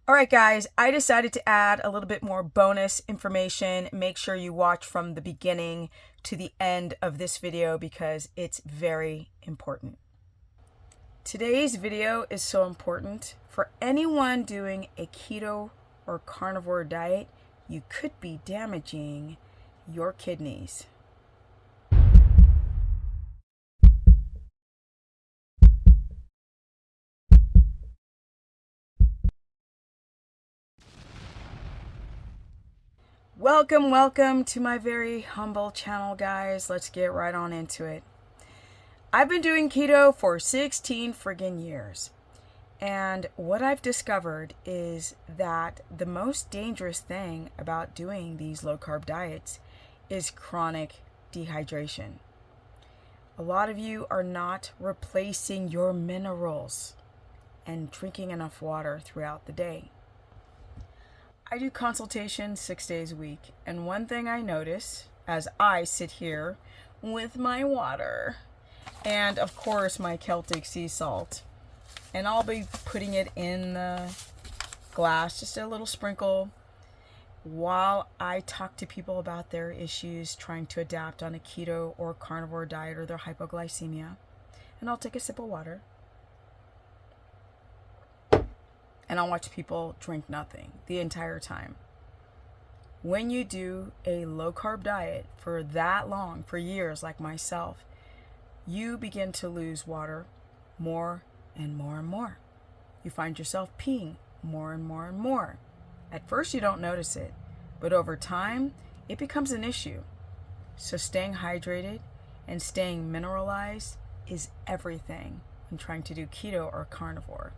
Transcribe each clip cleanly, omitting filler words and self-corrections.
All right, guys, I decided to add a little bit more bonus information. Make sure you watch from the beginning to the end of this video because it's very important. Today's video is so important for anyone doing a keto or carnivore diet. You could be damaging your kidneys. Welcome to my very humble channel, guys. Let's get right on into it. I've been doing keto for 16 friggin' years. And what I've discovered is that the most dangerous thing about doing these low carb diets is chronic dehydration. A lot of you are not replacing your minerals and drinking enough water throughout the day. I do consultations 6 days a week, and one thing I notice as I sit here with my water and of course my Celtic sea salt, and I'll be putting it in the glass, just a little sprinkle, while I talk to people about their issues trying to adapt on a keto or carnivore diet or their hypoglycemia. And I'll take a sip of water and I'll watch people drink nothing the entire time. When you do a low carb diet for that long, for years like myself, you begin to lose water more and more and more. You find yourself peeing more and more and more. At first you don't notice it, but over time it becomes an issue. So staying hydrated and staying mineralized is everything when trying to do keto or carnivore.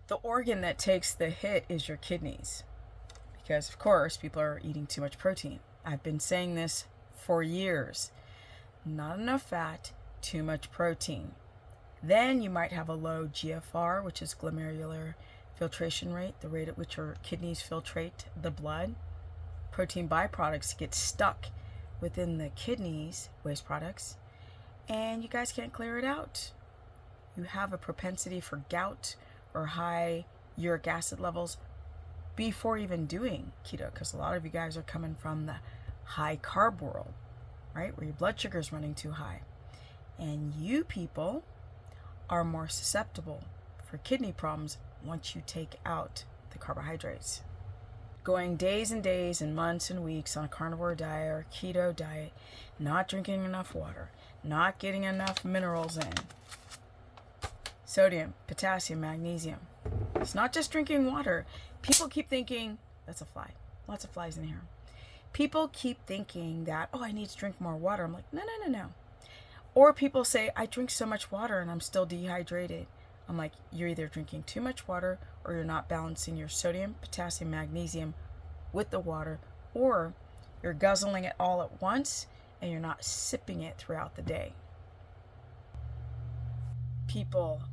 The organ that takes the hit is your kidneys, because of course people are eating too much protein. I've been saying this for years. Not enough fat, too much protein. Then you might have a low GFR, which is glomerular filtration rate, the rate at which your kidneys filtrate the blood. Protein byproducts get stuck within the kidneys, waste products, and you guys can't clear it out. You have a propensity for gout or high uric acid levels before even doing keto, because a lot of you guys are coming from the high carb world, right, where your blood sugar is running too high. And you people are more susceptible for kidney problems once you take out the carbohydrates. Going days and days and months and weeks on a carnivore diet or keto diet, not drinking enough water, not getting enough minerals in, sodium, potassium, magnesium. It's not just drinking water. People keep thinking, that's a fly, lots of flies in here. People keep thinking that, oh, I need to drink more water. I'm like, no. Or people say, I drink so much water and I'm still dehydrated. I'm like, you're either drinking too much water or you're not balancing your sodium, potassium, magnesium with the water, or you're guzzling it all at once and you're not sipping it throughout the day. People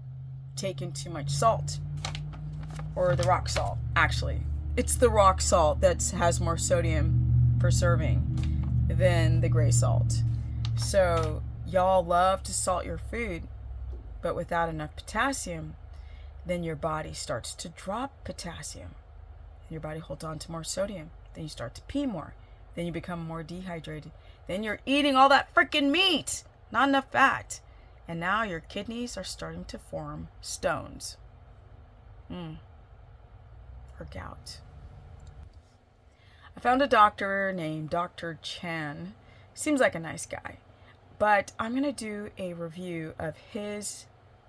taking too much salt, or the rock salt. Actually, it's the rock salt that has more sodium per serving than the gray salt. So y'all love to salt your food, but without enough potassium, then your body starts to drop potassium. Your body holds on to more sodium. Then you start to pee more. Then you become more dehydrated. Then you're eating all that freaking meat, not enough fat. And now your kidneys are starting to form stones. Or gout. I found a doctor named Dr. Chan. Seems like a nice guy. But I'm going to do a review of his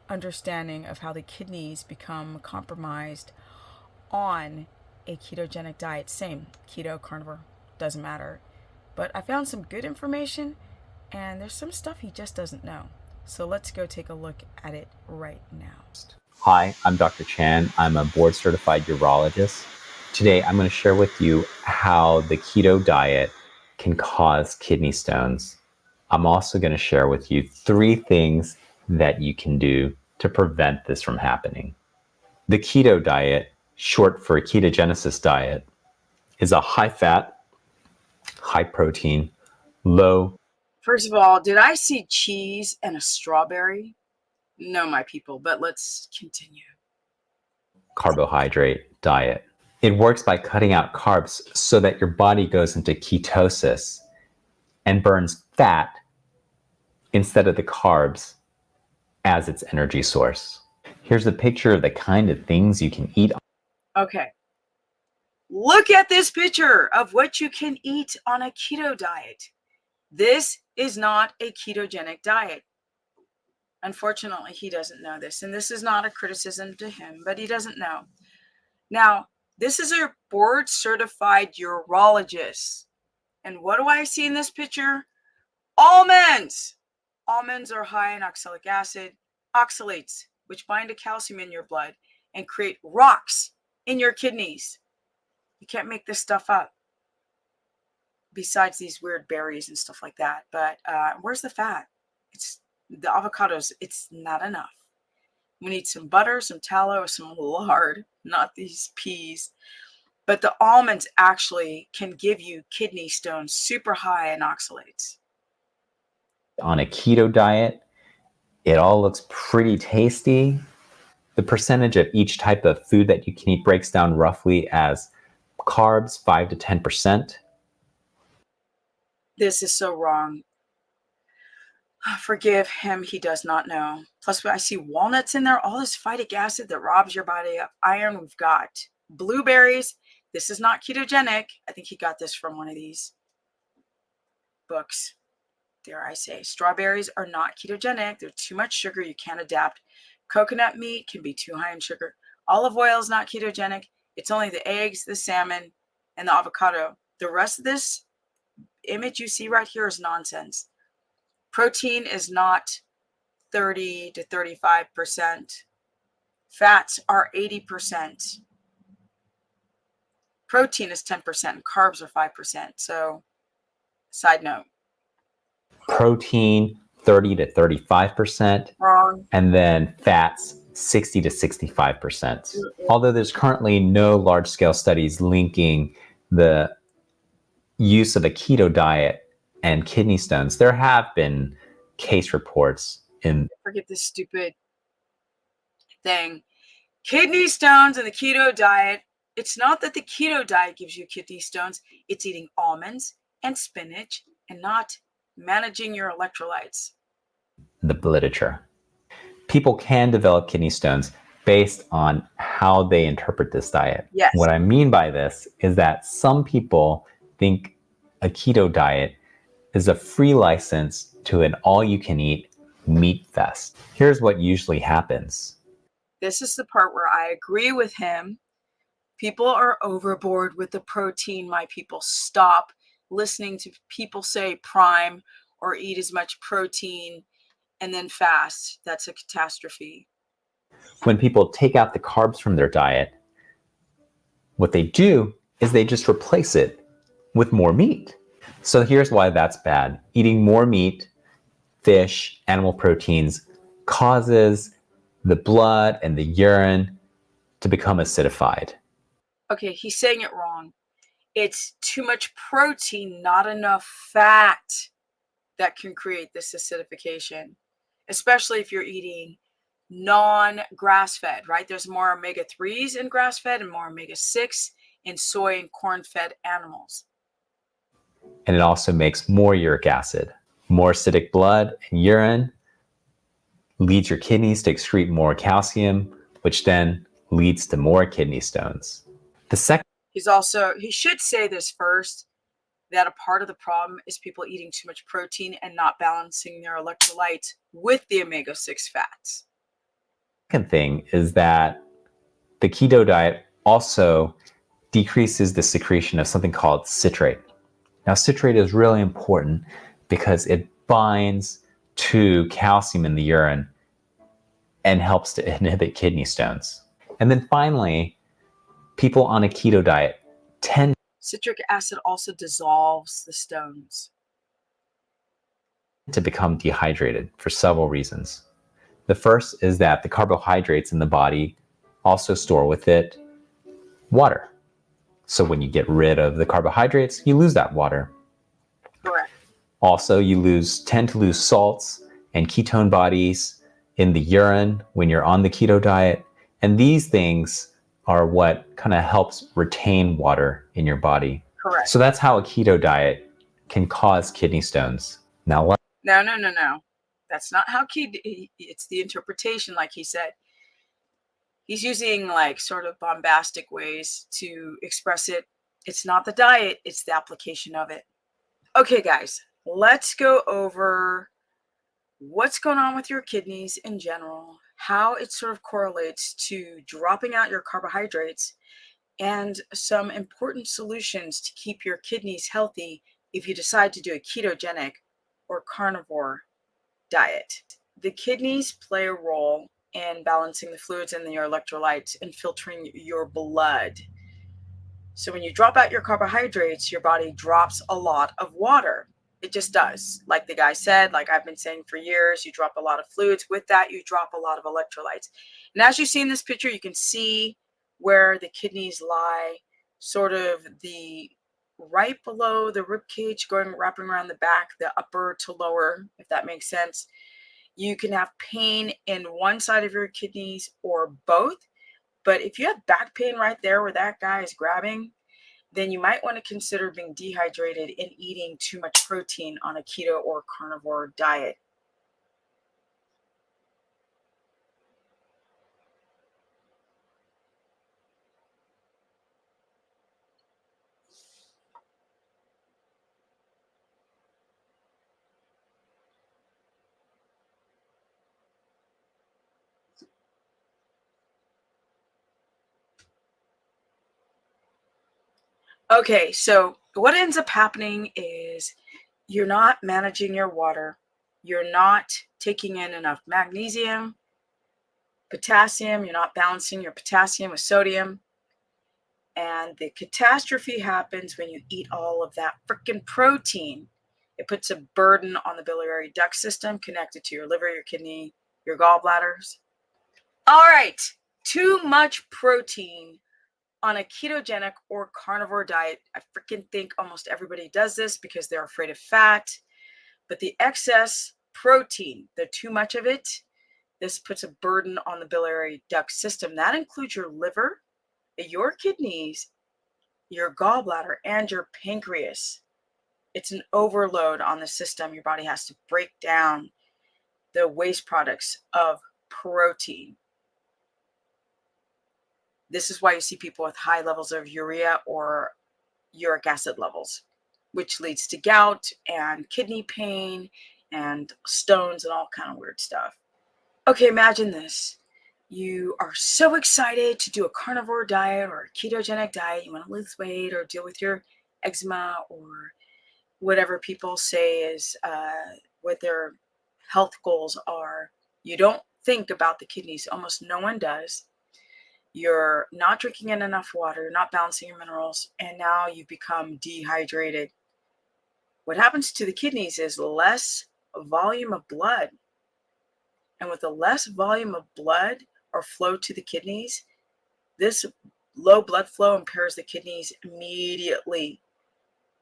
understanding of how the kidneys become compromised on a ketogenic diet. Same, keto, carnivore, doesn't matter. But I found some good information, and there's some stuff he just doesn't know. So let's go take a look at it right now. Hi, I'm Dr. Chan. I'm a board certified urologist. Today, I'm going to share with you how the keto diet can cause kidney stones. I'm also going to share with you 3 things that you can do to prevent this from happening. The keto diet, short for a ketogenesis diet, is a high fat, high protein, low. First of all, did I see cheese and a strawberry? No, my people, but let's continue. Carbohydrate diet. It works by cutting out carbs so that your body goes into ketosis and burns fat instead of the carbs as its energy source. Here's a picture of the kind of things you can eat. Okay. Look at this picture of what you can eat on a keto diet. This is not a ketogenic diet. Unfortunately, he doesn't know this, and this is not a criticism to him, but he doesn't know. Now, this is a board certified urologist. And what do I see in this picture? Almonds. Almonds are high in oxalic acid, oxalates, which bind to calcium in your blood and create rocks in your kidneys. You can't make this stuff up. Besides these weird berries and stuff like that. But where's the fat? It's the avocados. It's not enough. We need some butter, some tallow, some lard, not these peas. But the almonds actually can give you kidney stones super high in oxalates. On a keto diet, it all looks pretty tasty. The percentage of each type of food that you can eat breaks down roughly as carbs, 5 to 10%. This is so wrong. Forgive him, he does not know. Plus, I see walnuts in there, all this phytic acid that robs your body of iron. We've got blueberries. This is not ketogenic. I think he got this from one of these books, dare I say. Strawberries are not ketogenic. They're too much sugar. You can't adapt. Coconut meat can be too high in sugar. Olive oil is not ketogenic. It's only the eggs, the salmon, and the avocado. The rest of this image you see right here is nonsense. Protein is not 30 to 35%. Fats are 80%. Protein is 10%, and carbs are 5%. So, side note. Protein, 30 to 35%. Wrong. And then fats, 60 to 65%. Although there's currently no large-scale studies linking the use of a keto diet and kidney stones, there have been case reports in... Forget this stupid thing. Kidney stones and the keto diet. It's not that the keto diet gives you kidney stones. It's eating almonds and spinach and not managing your electrolytes. the literature. People can develop kidney stones based on how they interpret this diet. Yes. What I mean by this is that some people think a keto diet is a free license to an all-you-can-eat meat fest. Here's what usually happens. This is the part where I agree with him. People are overboard with the protein. My people, stop listening to people say prime or eat as much protein and then fast. That's a catastrophe. When people take out the carbs from their diet, what they do is they just replace it with more meat. So here's why that's bad. Eating more meat, fish, animal proteins causes the blood and the urine to become acidified. Okay, he's saying it wrong. It's too much protein, not enough fat that can create this acidification, especially if you're eating non-grass-fed, right? There's more omega-3s in grass-fed and more omega-6 in soy and corn-fed animals. And it also makes more uric acid. More acidic blood and urine leads your kidneys to excrete more calcium, which then leads to more kidney stones. The second... He should say this first, that a part of the problem is people eating too much protein and not balancing their electrolytes with the omega-6 fats. Second thing is that the keto diet also decreases the secretion of something called citrate. Now, citrate is really important because it binds to calcium in the urine and helps to inhibit kidney stones. And then finally, people on a keto diet tend... Citric acid also dissolves the stones. ...to become dehydrated for several reasons. The first is that the carbohydrates in the body also store with it water. So when you get rid of the carbohydrates, you lose that water. Correct. Also, you tend to lose salts and ketone bodies in the urine when you're on the keto diet. And these things are what kind of helps retain water in your body. Correct. So that's how a keto diet can cause kidney stones. Now, No. That's not how it's the interpretation, like he said. He's using like sort of bombastic ways to express it. It's not the diet, it's the application of it. Okay, guys, let's go over what's going on with your kidneys in general, how it sort of correlates to dropping out your carbohydrates, and some important solutions to keep your kidneys healthy if you decide to do a ketogenic or carnivore diet. The kidneys play a role in balancing the fluids in your electrolytes and filtering your blood. So when you drop out your carbohydrates, your body drops a lot of water. It just does. Like the guy said, like I've been saying for years, you drop a lot of fluids. With that, you drop a lot of electrolytes. And as you see in this picture, you can see where the kidneys lie, sort of the right below the rib cage, wrapping around the back, the upper to lower, if that makes sense. You can have pain in one side of your kidneys or both. But if you have back pain right there where that guy is grabbing, then you might want to consider being dehydrated and eating too much protein on a keto or carnivore diet. Okay, so what ends up happening is you're not managing your water. You're not taking in enough magnesium, potassium. You're not balancing your potassium with sodium. And the catastrophe happens when you eat all of that freaking protein. It puts a burden on the biliary duct system connected to your liver, your kidney, your gallbladders. All right, too much protein on a ketogenic or carnivore diet. I freaking think almost everybody does this because they're afraid of fat. But the excess protein, the too much of it, this puts a burden on the biliary duct system. That includes your liver, your kidneys, your gallbladder, and your pancreas. It's an overload on the system. Your body has to break down the waste products of protein. This is why you see people with high levels of urea or uric acid levels, which leads to gout and kidney pain and stones and all kind of weird stuff. Okay, imagine this. You are so excited to do a carnivore diet or a ketogenic diet. You want to lose weight or deal with your eczema or whatever people say is what their health goals are. You don't think about the kidneys. Almost no one does. You're not drinking in enough water, you're not balancing your minerals, and now you become dehydrated. What happens to the kidneys is less volume of blood. And with the less volume of blood or flow to the kidneys, this low blood flow impairs the kidneys immediately.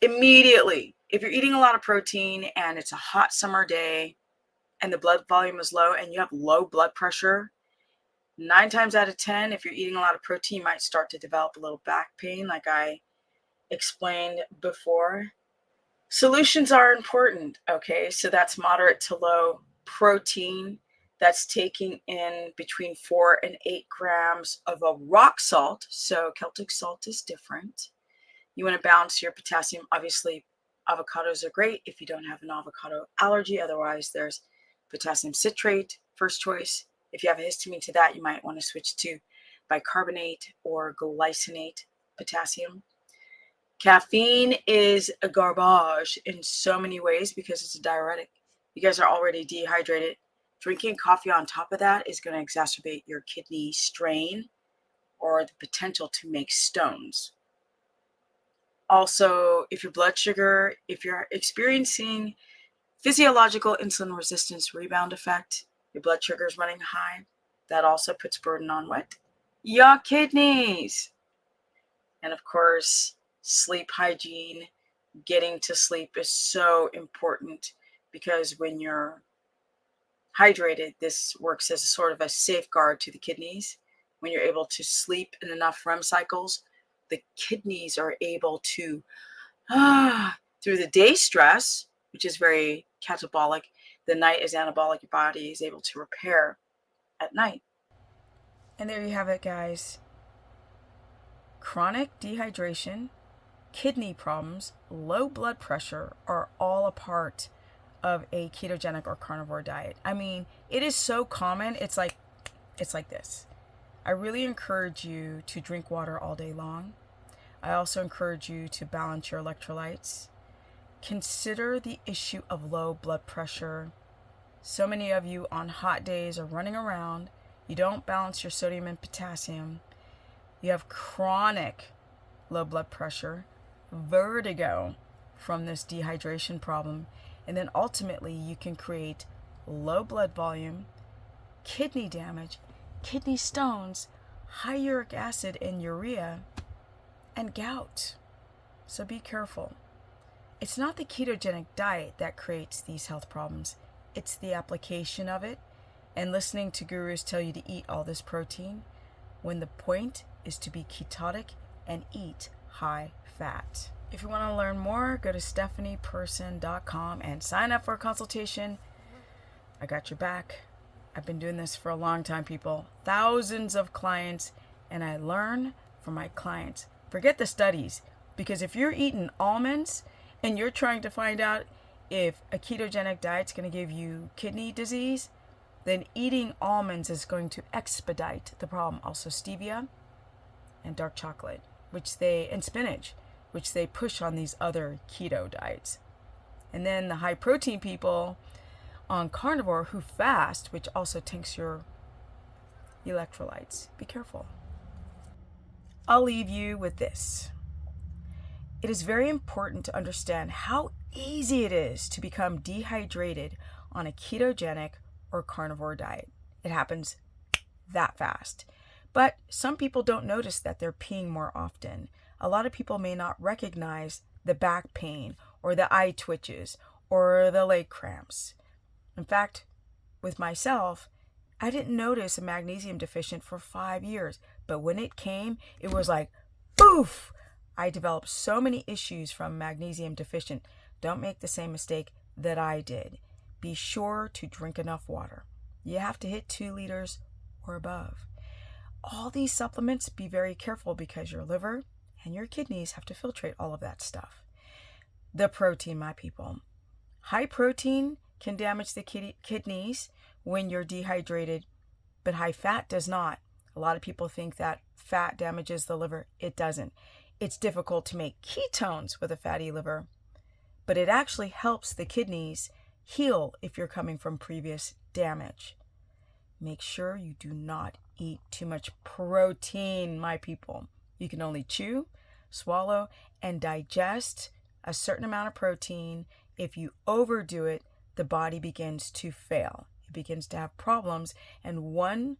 Immediately. If you're eating a lot of protein and it's a hot summer day and the blood volume is low and you have low blood pressure, 9 times out of 10, if you're eating a lot of protein, you might start to develop a little back pain, like I explained before. Solutions are important, okay? So that's moderate to low protein. That's taking in between 4 and 8 grams of a rock salt. So Celtic salt is different. You want to balance your potassium. Obviously, avocados are great if you don't have an avocado allergy. Otherwise, there's potassium citrate, first choice. If you have a histamine to that, you might want to switch to bicarbonate or glycinate potassium. Caffeine is a garbage in so many ways because it's a diuretic. You guys are already dehydrated. Drinking coffee on top of that is going to exacerbate your kidney strain or the potential to make stones. Also, if you're experiencing physiological insulin resistance rebound effect, your blood sugar is running high, that also puts burden on what? Your kidneys. And of course, sleep hygiene, getting to sleep is so important because when you're hydrated, this works as a sort of a safeguard to the kidneys. when you're able to sleep in enough REM cycles, the kidneys are able to, through the day stress, which is very catabolic, the night is anabolic, your body is able to repair at night. And there you have it, guys. Chronic dehydration, kidney problems, low blood pressure are all a part of a ketogenic or carnivore diet. I mean, it is so common. It's like this. I really encourage you to drink water all day long. I also encourage you to balance your electrolytes. Consider the issue of low blood pressure. So many of you on hot days are running around. You don't balance your sodium and potassium. You have chronic low blood pressure, vertigo from this dehydration problem, and then ultimately you can create low blood volume, kidney damage, kidney stones, high uric acid and urea, and gout. So be careful. It's not the ketogenic diet that creates these health problems. It's the application of it and listening to gurus tell you to eat all this protein when the point is to be ketotic and eat high fat. If you want to learn more, go to stephanieperson.com and sign up for a consultation. I got your back. I've been doing this for a long time, people. Thousands of clients, and I learn from my clients. Forget the studies, because if you're eating almonds and you're trying to find out if a ketogenic diet's going to give you kidney disease, then eating almonds is going to expedite the problem. Also stevia and dark chocolate, and spinach, which they push on these other keto diets. And then the high protein people on carnivore who fast, which also tanks your electrolytes. Be careful. I'll leave you with this. It is very important to understand how easy it is to become dehydrated on a ketogenic or carnivore diet. It happens that fast. But some people don't notice that they're peeing more often. A lot of people may not recognize the back pain or the eye twitches or the leg cramps. In fact, with myself, I didn't notice a magnesium deficient for 5 years, but when it came, it was like, poof! I developed so many issues from magnesium deficient. Don't make the same mistake that I did. Be sure to drink enough water. You have to hit 2 liters or above. All these supplements, be very careful because your liver and your kidneys have to filtrate all of that stuff. The protein, my people. High protein can damage the kidneys when you're dehydrated, but high fat does not. A lot of people think that fat damages the liver. It doesn't. It's difficult to make ketones with a fatty liver, but it actually helps the kidneys heal if you're coming from previous damage. Make sure you do not eat too much protein, my people. You can only chew, swallow, and digest a certain amount of protein. If you overdo it, the body begins to fail. It begins to have problems. And one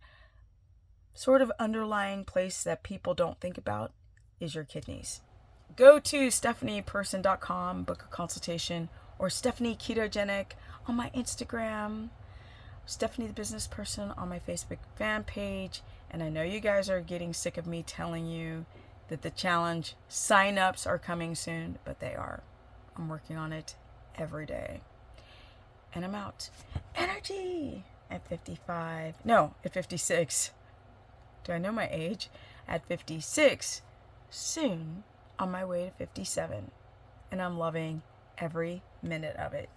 sort of underlying place that people don't think about is your kidneys. Go to stephanieperson.com, book a consultation, or Stephanie Ketogenic on my Instagram, Stephanie the Business Person on my Facebook fan page. And I know you guys are getting sick of me telling you that the challenge sign-ups are coming soon, but they are. I'm working on it every day. And I'm out. Energy at 55. No, at 56. Do I know my age? At 56. Soon on my way to 57. And I'm loving every minute of it.